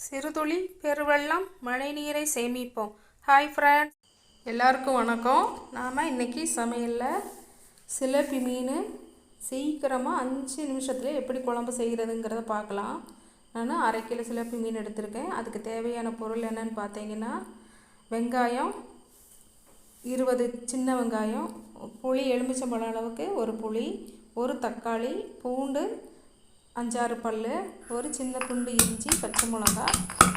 சிறுதுளி பெருவெள்ளம் மழைநீரை சேமிப்போம். ஹாய் ஃப்ரெண்ட்ஸ், எல்லாருக்கும் வணக்கம். நாம் இன்றைக்கி சமையலில் சிலேபி மீன் சீக்கிரமாக 5 நிமிஷத்தில் எப்படி குழம்பு செய்கிறதுங்கிறத பார்க்கலாம். நான் 1/2 கிலோ சிலேபி மீன் எடுத்திருக்கேன். அதுக்கு தேவையான பொருள் என்னென்னு பார்த்தீங்கன்னா, வெங்காயம் 20 சின்ன வெங்காயம், புளி எலுமிச்சம்பழம் அளவுக்கு ஒரு புளி, ஒரு தக்காளி, பூண்டு 5-6 பல், ஒரு சின்ன துண்டு இஞ்சி, பச்சை மிளகா,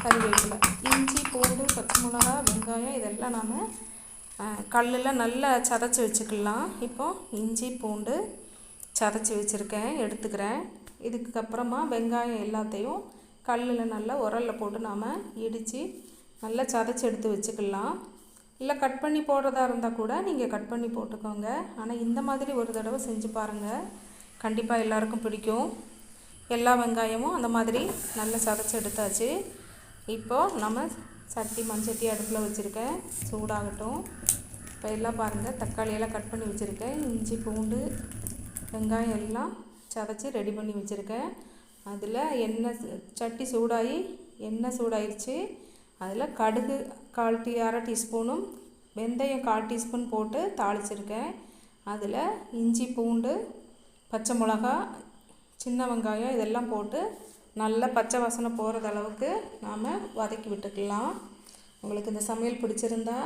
கறிவேப்பிலை. இஞ்சி, பூண்டு, பச்சை மிளகா, வெங்காயம் இதெல்லாம் நாம் கல்லில் நல்லா சதைச்சி வச்சுக்கலாம். இப்போது இஞ்சி பூண்டு சதைச்சி வச்சுருக்கேன், எடுத்துக்கிறேன். இதுக்கப்புறமா வெங்காயம் எல்லாத்தையும் கல்லில் நல்லா உரலில் போட்டு நாம் இடித்து நல்லா சதைச்சி எடுத்து வச்சுக்கலாம். இல்லை கட் பண்ணி போடுறதா இருந்தால் கூட நீங்கள் கட் பண்ணி போட்டுக்கோங்க. ஆனால் இந்த மாதிரி ஒரு தடவை செஞ்சு பாருங்கள், கண்டிப்பாக எல்லாருக்கும் பிடிக்கும். எல்லா வெங்காயமும் அந்த மாதிரி நல்லா சதைச்சி எடுத்தாச்சு. இப்போது நம்ம மண்சட்டி அடுப்பில் வச்சுருக்கேன், சூடாகட்டும். இப்போ எல்லாம் பாருங்கள், தக்காளியெல்லாம் கட் பண்ணி வச்சுருக்கேன், இஞ்சி பூண்டு வெங்காயம் எல்லாம் சதைச்சி ரெடி பண்ணி வச்சுருக்கேன். அதில் சட்டி சூடாகி எண்ணெய் சூடாயிருச்சு. அதில் கடுகு 1/2 டீஸ்பூனும் வெந்தயம் 1/4 டீஸ்பூன் போட்டு தாளிச்சிருக்கேன். அதில் இஞ்சி பூண்டு பச்சை மிளகா சின்ன வெங்காயம் இதெல்லாம் போட்டு நல்லா பச்சை வாசனை போகிறது அளவுக்கு நாம் வதக்கி விட்டுக்கலாம். உங்களுக்கு இந்த சமையல் பிடிச்சிருந்தா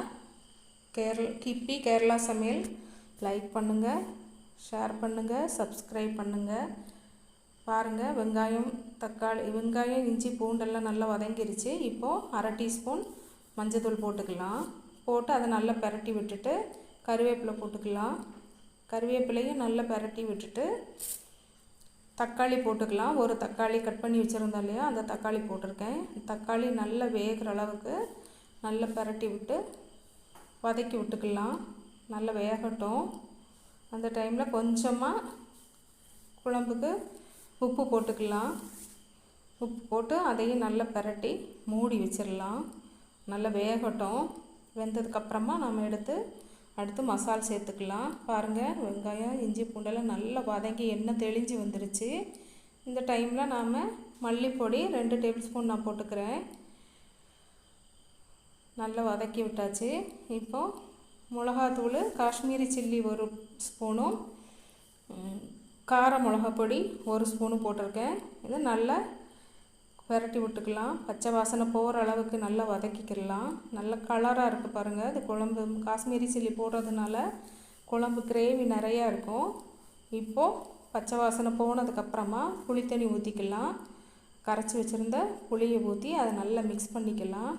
கிப்பி கேரளா சமையல் லைக் பண்ணுங்கள், ஷேர் பண்ணுங்கள், சப்ஸ்கிரைப் பண்ணுங்கள். பாருங்கள், வெங்காயம் இஞ்சி பூண்டெல்லாம் நல்லா வதங்கிருச்சு. இப்போது 1/2 டீஸ்பூன் மஞ்சள்தூள் போட்டுக்கலாம். போட்டு அதை நல்லா பெரட்டி விட்டுட்டு கறிவேப்பிலை போட்டுக்கலாம். கறிவேப்பிலையும் நல்லா பெரட்டி விட்டுட்டு தக்காளி போட்டுக்கலாம். ஒரு தக்காளி கட் பண்ணி வச்சுருந்தோம் இல்லையா, அந்த தக்காளி போட்டிருக்கேன். தக்காளி நல்லா வேகிற அளவுக்கு நல்லா பெரட்டி விட்டு வதக்கி விட்டுக்கலாம். நல்லா வேகட்டும். அந்த டைமில் கொஞ்சமாக குழம்புக்கு உப்பு போட்டுக்கலாம். உப்பு போட்டு அதையும் நல்லா பெரட்டி மூடி வச்சிடலாம். நல்லா வேகட்டும். வெந்ததுக்கப்புறமா நம்ம அடுத்து மசாலா சேர்த்துக்கலாம். பாருங்கள், வெங்காயம் இஞ்சி பூண்டெல்லாம் நல்லா வதங்கி எண்ணெய் தெளிஞ்சு வந்துருச்சு. இந்த டைமில் நாம் மல்லிப்பொடி 2 டேபிள் ஸ்பூன் நான் போட்டுக்கிறேன். நல்லா வதக்கி விட்டாச்சு. இப்போது மிளகாத்தூள் காஷ்மீரி சில்லி 1 ஸ்பூனும் கார மிளகாப்பொடி 1 ஸ்பூனும் போட்டிருக்கேன். இது நல்லா பெரட்டி விட்டுக்கலாம். பச்சை வாசனை போகிற அளவுக்கு நல்லா வதக்கிக்கலாம். நல்ல கலராக இருக்குது பாருங்கள். அது குழம்பு காஷ்மீரி சில்லி போடுறதுனால குழம்பு கிரேவி நிறையா இருக்கும். இப்போது பச்சை வாசனை போனதுக்கப்புறமா புளி தண்ணி ஊற்றிக்கலாம். கரைச்சி வச்சுருந்த புளியை ஊற்றி அதை நல்லா மிக்ஸ் பண்ணிக்கலாம்.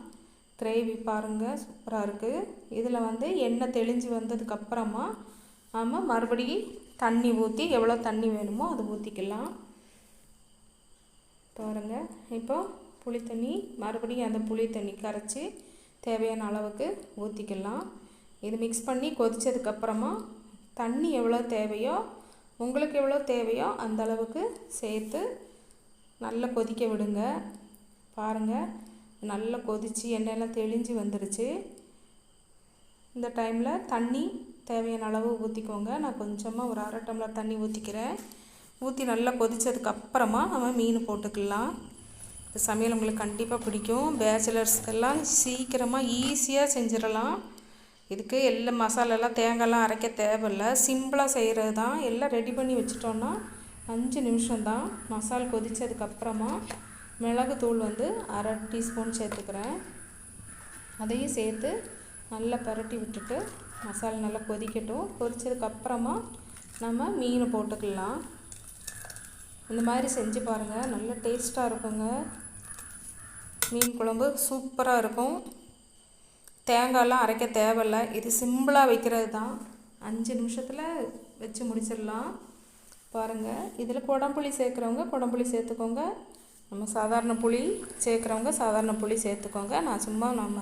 கிரேவி பாருங்கள், சூப்பராக இருக்குது. இதில் எண்ணெய் தெளிஞ்சு வந்ததுக்கப்புறமா நாம் மறுபடியும் தண்ணி ஊற்றி எவ்வளோ தண்ணி வேணுமோ அதை ஊற்றிக்கலாம். பாருங்கள், இப்போது புளி தண்ணி மறுபடியும் அந்த புளி தண்ணி கரைச்சி தேவையான அளவுக்கு ஊற்றிக்கலாம். இது மிக்ஸ் பண்ணி கொதித்ததுக்கப்புறமா தண்ணி எவ்வளோ தேவையோ உங்களுக்கு எவ்வளோ தேவையோ அந்த அளவுக்கு சேர்த்து நல்லா கொதிக்க விடுங்க. பாருங்கள், நல்லா கொதித்து எண்ணெயெல்லாம் தெளிஞ்சு வந்துடுச்சு. இந்த டைமில் தண்ணி தேவையான அளவு ஊற்றிக்கோங்க. நான் கொஞ்சமாக ஒரு 1/2 டம்ளர் தண்ணி ஊற்றிக்கிறேன். ஊற்றி நல்லா கொதித்ததுக்கப்புறமா நம்ம மீன் போட்டுக்கலாம். இந்த சமையல் உங்களுக்கு கண்டிப்பாக பிடிக்கும். பேச்சுலர்ஸ்க்கெல்லாம் சீக்கிரமாக ஈஸியாக செஞ்சிடலாம். இதுக்கு எல்லா மசாலாலாம் தேங்காய்லாம் அரைக்க தேவையில்லை, சிம்பிளாக செய்கிறது தான். எல்லாம் ரெடி பண்ணி வச்சிட்டோன்னா 5 நிமிஷம்தான். மசாலா கொதித்ததுக்கப்புறமா மிளகுத்தூள் 1/2 டீஸ்பூன் சேர்த்துக்கிறேன். அதையும் சேர்த்து நல்லா பரட்டி விட்டுட்டு மசாலா நல்லா கொதிக்கட்டும். கொதித்ததுக்கப்புறமா நம்ம மீன் போட்டுக்கலாம். இந்த மாதிரி செஞ்சு பாருங்கள், நல்ல டேஸ்ட்டாக இருக்குங்க. மீன் குழம்பு சூப்பராக இருக்கும். தேங்காயெலாம் அரைக்க தேவையில்லை. இது சிம்பிளாக வைக்கிறது தான். 5 நிமிஷத்தில் வச்சு முடிச்சிடலாம். பாருங்கள், இதில் குடம்புளி சேர்க்குறவங்க குடம்புளி சேர்த்துக்கோங்க. நம்ம சாதாரண புளி சேர்க்குறவங்க சாதாரண புளி சேர்த்துக்கோங்க. நான் நம்ம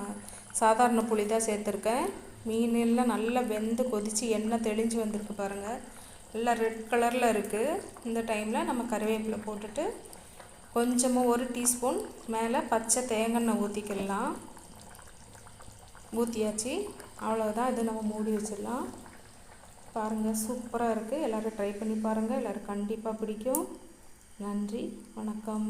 சாதாரண புளி தான் சேர்த்துருக்கேன். மீன் எல்லாம் நல்லா வெந்து கொதித்து எண்ணெய் தெளிஞ்சு வந்திருக்கு பாருங்கள். எல்லாம் ரெட் கலரில் இருக்குது. இந்த டைமில் நம்ம கறிவேப்பிலை போட்டுட்டு கொஞ்சமாக 1 டீஸ்பூன் மேலே பச்சை தேங்காய் ஊற்றிக்கலாம். ஊற்றியாச்சு, அவ்வளோதான். இது நம்ம மூடி வச்சிடலாம். பாருங்கள், சூப்பராக இருக்குது. எல்லோரும் ட்ரை பண்ணி பாருங்கள். எல்லோரும் கண்டிப்பாக பிடிக்கும். நன்றி, வணக்கம்.